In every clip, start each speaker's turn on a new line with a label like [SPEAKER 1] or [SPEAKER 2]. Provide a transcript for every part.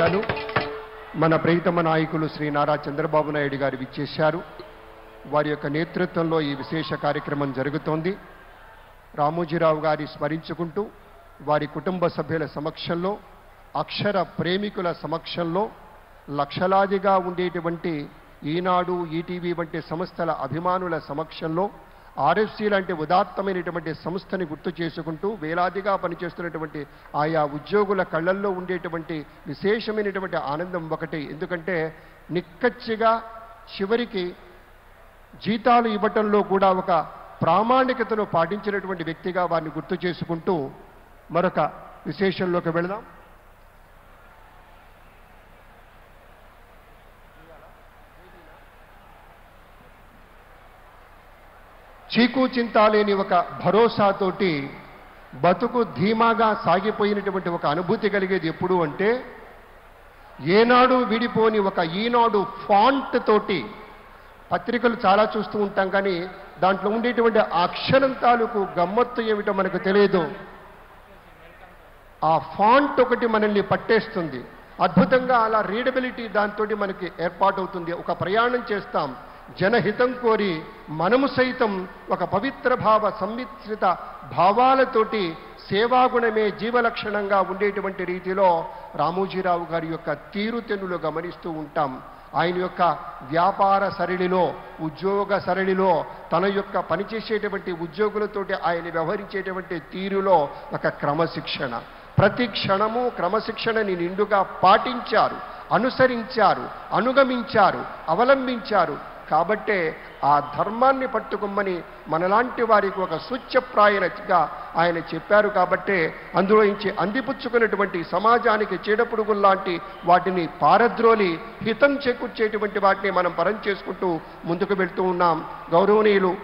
[SPEAKER 1] ధన్యవాదాలు. మన ప్రియతమ నాయకులు శ్రీ నారా చంద్రబాబు నాయుడు గారు విచ్చేశారు. వారి యొక్క నేతృత్వంలో ఈ విశేష కార్యక్రమం జరుగుతోంది. రామోజీరావు గారి స్మరించుకుంటూ వారి కుటుంబ సభ్యుల సమక్షంలో, అక్షర ప్రేమికుల సమక్షంలో, లక్షలాదిగా ఉండేటువంటి ఈనాడు, ఈటీవీ వంటి సంస్థల అభిమానుల సమక్షంలో, ఆర్ఎఫ్సి లాంటి ఉదాత్తమైనటువంటి సంస్థని గుర్తు చేసుకుంటూ వేలాదిగా పనిచేస్తున్నటువంటి ఆయా ఉద్యోగుల కళ్ళల్లో ఉండేటువంటి విశేషమైనటువంటి ఆనందం ఒకటి. ఎందుకంటే నిక్కచ్చిగా చివరికి జీతాలు ఇవ్వటంలో కూడా ఒక ప్రామాణికతను పాటించినటువంటి వ్యక్తిగా వారిని గుర్తు చేసుకుంటూ మరొక విశేషంలోకి వెళదాం. చీకు చింత లేని ఒక భరోసాతోటి బతుకు ధీమాగా సాగిపోయినటువంటి ఒక అనుభూతి కలిగేది ఎప్పుడు అంటే, ఏనాడు విడిపోని ఒక ఈనాడు ఫాంట్ తోటి పత్రికలు చాలా చూస్తూ ఉంటాం, కానీ దాంట్లో ఉండేటువంటి అక్షరం తాలూకు గమ్మత్తు ఏమిటో మనకు తెలియదు. ఆ ఫాంట్ ఒకటి మనల్ని పట్టేస్తుంది. అద్భుతంగా అలా రీడబిలిటీ దాంతో మనకి ఏర్పాటవుతుంది. ఒక ప్రయాణం చేస్తాం జనహితం కోరి, మనము సైతం ఒక పవిత్ర భావ సంమిశ్రిత భావాలతోటి సేవాగుణమే జీవలక్షణంగా ఉండేటువంటి రీతిలో రామోజీరావు గారి యొక్క తీరుతెన్నులు గమనిస్తూ ఉంటాం. ఆయన యొక్క వ్యాపార సరళిలో, ఉద్యోగ సరళిలో, తన యొక్క పనిచేసేటువంటి ఉద్యోగులతోటి ఆయన వ్యవహరించేటువంటి తీరులో ఒక క్రమశిక్షణ, ప్రతి క్షణము క్రమశిక్షణని నిండుగా పాటించారు, అనుసరించారు, అనుగమించారు, అవలంబించారు. కాబట్టే ఆ ధర్మాన్ని పట్టుకోమని మనలాంటి వారికి ఒక సూచ్యప్రాయనగా ఆయన చెప్పారు. కాబట్టే అందులో నుంచి అందిపుచ్చుకున్నటువంటి సమాజానికి చీడపురుగుల్లాంటి వాటిని పారద్రోలి హితం చేకూర్చేటువంటి వాటిని మనం పరం చేసుకుంటూ ముందుకు వెళ్తూ ఉన్నాం. గౌరవనీయులు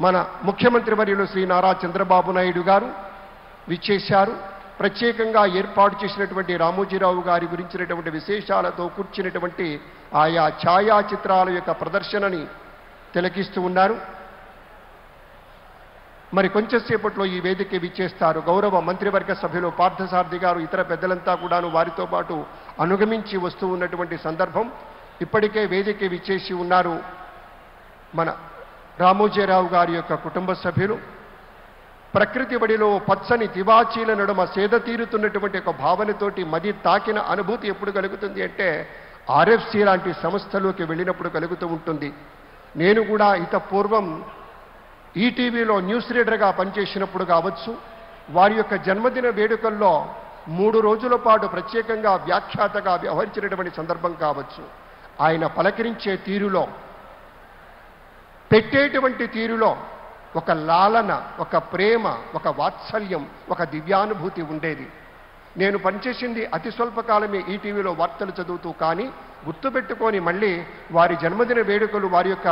[SPEAKER 1] మన ముఖ్యమంత్రి వర్యులు శ్రీ నారా చంద్రబాబు నాయుడు గారు విచ్చేశారు. ప్రత్యేకంగా ఏర్పాటు చేసినటువంటి రామోజీరావు గారి గురించినటువంటి విశేషాలతో కూర్చున్నటువంటి ఆయా ఛాయాచిత్రాల యొక్క ప్రదర్శనని తిలకిస్తూ ఉన్నారు. మరి కొంచెంసేపట్లో ఈ వేదిక విచ్చేస్తారు గౌరవ మంత్రివర్గ సభ్యులు పార్థసారథి గారు, ఇతర పెద్దలంతా కూడాను వారితో పాటు అనుగమించి వస్తూ ఉన్నటువంటి సందర్భం. ఇప్పటికే వేదిక విచ్చేసి ఉన్నారు మన రామోజీరావు గారి యొక్క కుటుంబ సభ్యులు. ప్రకృతి బడిలో పచ్చని తివాచీల నడుమ సేద తీరుతున్నటువంటి ఒక భావనతోటి మది తాకిన అనుభూతి ఎప్పుడు కలుగుతుంది అంటే, ఆర్ఎఫ్సి లాంటి సంస్థలోకి వెళ్ళినప్పుడు కలుగుతూ ఉంటుంది. నేను కూడా ఇత పూర్వం ఈటీవీలో న్యూస్ రీడర్గా పనిచేసినప్పుడు కావచ్చు, వారి యొక్క జన్మదిన వేడుకల్లో 3 రోజుల పాటు ప్రత్యేకంగా వ్యాఖ్యాతగా వ్యవహరించినటువంటి సందర్భం కావచ్చు. ఆయన పలకరించే తీరులో, పెట్టేటువంటి తీరులో ఒక లాలన, ఒక ప్రేమ, ఒక వాత్సల్యం, ఒక దివ్యానుభూతి ఉండేది. నేను పనిచేసింది అతి స్వల్పకాలమే ఈటీవీలో వార్తలు చదువుతూ, కానీ గుర్తుపెట్టుకొని మళ్ళీ వారి జన్మదిన వేడుకలు వారి యొక్క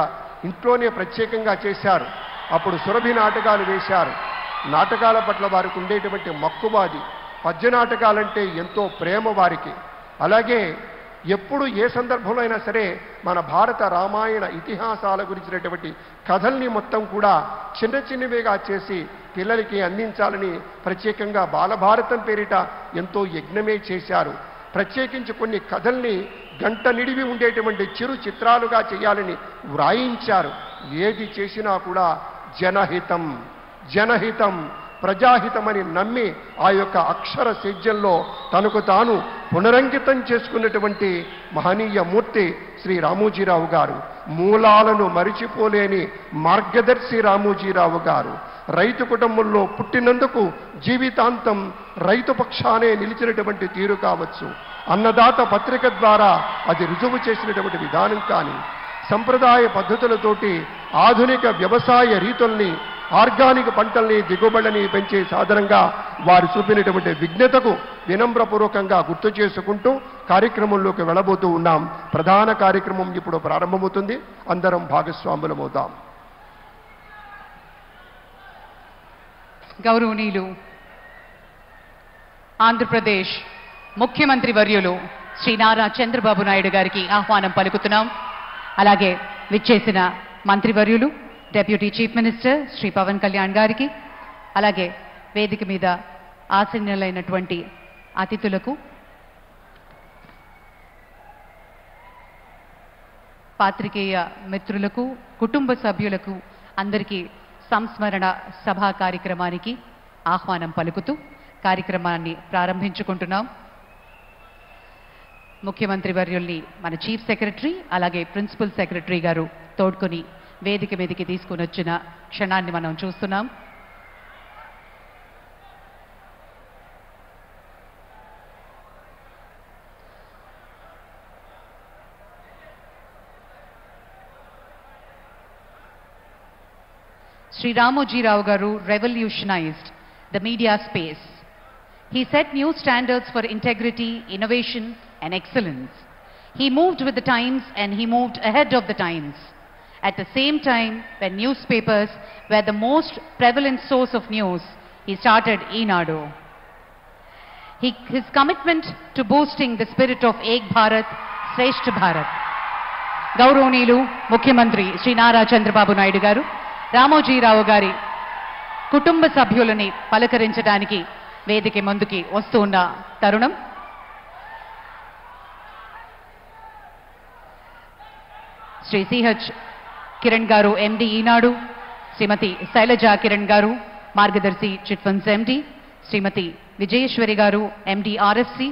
[SPEAKER 1] ఇంట్లోనే ప్రత్యేకంగా చేశారు. అప్పుడు సురభి నాటకాలు వేశారు. నాటకాల పట్ల వారికి ఉండేటువంటి మక్కువాది, పద్య నాటకాలంటే ఎంతో ప్రేమ వారికి. అలాగే ఎప్పుడు ఏ సందర్భంలో అయినా సరే మన భారత రామాయణ ఇతిహాసాల గురించినటువంటి కథల్ని మొత్తం కూడా చిన్న చిన్నవిగా చేసి పిల్లలకి అందించాలని ప్రత్యేకంగా బాలభారతం పేరిట ఎంతో యజ్ఞమే చేశారు. ప్రత్యేకించి కొన్ని కథల్ని గంట నిడివి ఉండేటువంటి చిరు చిత్రాలుగా చేయాలని వ్రాయించారు. ఏది చేసినా కూడా జనహితం, జనహితం, ప్రజాహితమని నమ్మి ఆ యొక్క అక్షర సేద్యంలో తనకు తాను పునరంకితం చేసుకున్నటువంటి మహనీయ మూర్తి శ్రీ రామోజీరావు గారు. మూలాలను మరిచిపోలేని మార్గదర్శి రామోజీరావు గారు. రైతు కుటుంబంలో పుట్టినందుకు జీవితాంతం రైతు పక్షానే నిలిచినటువంటి తీరు కావచ్చు, అన్నదాత పత్రిక ద్వారా అది రుజువు చేసినటువంటి విధానం కానీ, సంప్రదాయ పద్ధతులతోటి ఆధునిక వ్యవసాయ రీతుల్ని, ఆర్గానిక్ పంటల్ని, దిగుబడిని పెంచే సాధనంగా వారు చూపినటువంటి విజ్ఞతకు వినమ్రపూర్వకంగా గుర్తు చేసుకుంటూ కార్యక్రమంలోకి వెళ్ళబోతూ ఉన్నాం. ప్రధాన కార్యక్రమం ఇప్పుడు ప్రారంభమవుతుంది. అందరం భాగస్వాములమవుతాం.
[SPEAKER 2] గౌరవనీయులు ఆంధ్రప్రదేశ్ ముఖ్యమంత్రి వర్యులు శ్రీ నారా చంద్రబాబు నాయుడు గారికి ఆహ్వానం పలుకుతున్నాం. అలాగే విచ్చేసిన మంత్రివర్యులు deputy chief minister Shri Pavan Kalyan గారికి, అలాగే వేదిక మీద ఆసీనులైనటువంటి అతిథులకు పాత్రికేయ మిత్రులకు, కుటుంబ సభ్యులకు అందరికీ సంస్మరణ సభా కార్యక్రమానికి ఆహ్వానం పలుకుతూ కార్యక్రమాన్ని ప్రారంభించుకుంటున్నాం. ముఖ్యమంత్రి వర్యుల్ని మన చీఫ్ సెక్రటరీ అలాగే ప్రిన్సిపల్ సెక్రటరీ గారు తోడ్కొని వేదిక మీదకి తీసుకుని వచ్చిన క్షణాన్ని మనం చూస్తున్నాం. Sri Ramoji Rao Garu revolutionized the media space. He set new standards for integrity, innovation and excellence. He moved with the times and he moved ahead of the times. At the same time, when newspapers were the most prevalent source of news, he started Eenadu. His commitment to boosting the spirit of Ek Bharat, Shreshth Bharat. గౌరవనీయులు ముఖ్యమంత్రి శ్రీ నారా చంద్రబాబు నాయుడు గారు రామోజీరావు గారి కుటుంబ సభ్యులని పలకరించడానికి వేదిక ముందుకి వస్తూ ఉన్న తరుణం. శ్రీ సిహెచ్ కిరణ్ గారు ఎండి ఈనాడు, శ్రీమతి శైలజా కిరణ్ గారు మార్గదర్శి చిట్ ఫండ్స్ ఎండి, శ్రీమతి విజయేశ్వరి గారు ఎండి ఆర్ఎఫ్సి,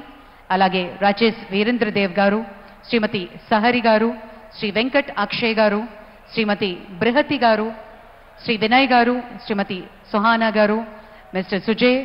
[SPEAKER 2] అలాగే రాజేష్ వీరేంద్రదేవ్ గారు, శ్రీమతి సహరి గారు, శ్రీ వెంకట్ అక్షయ్ గారు, శ్రీమతి బృహతి గారు, శ్రీ వినయ్ గారు, శ్రీమతి సుహానా గారు, మిస్టర్ సుజయ్,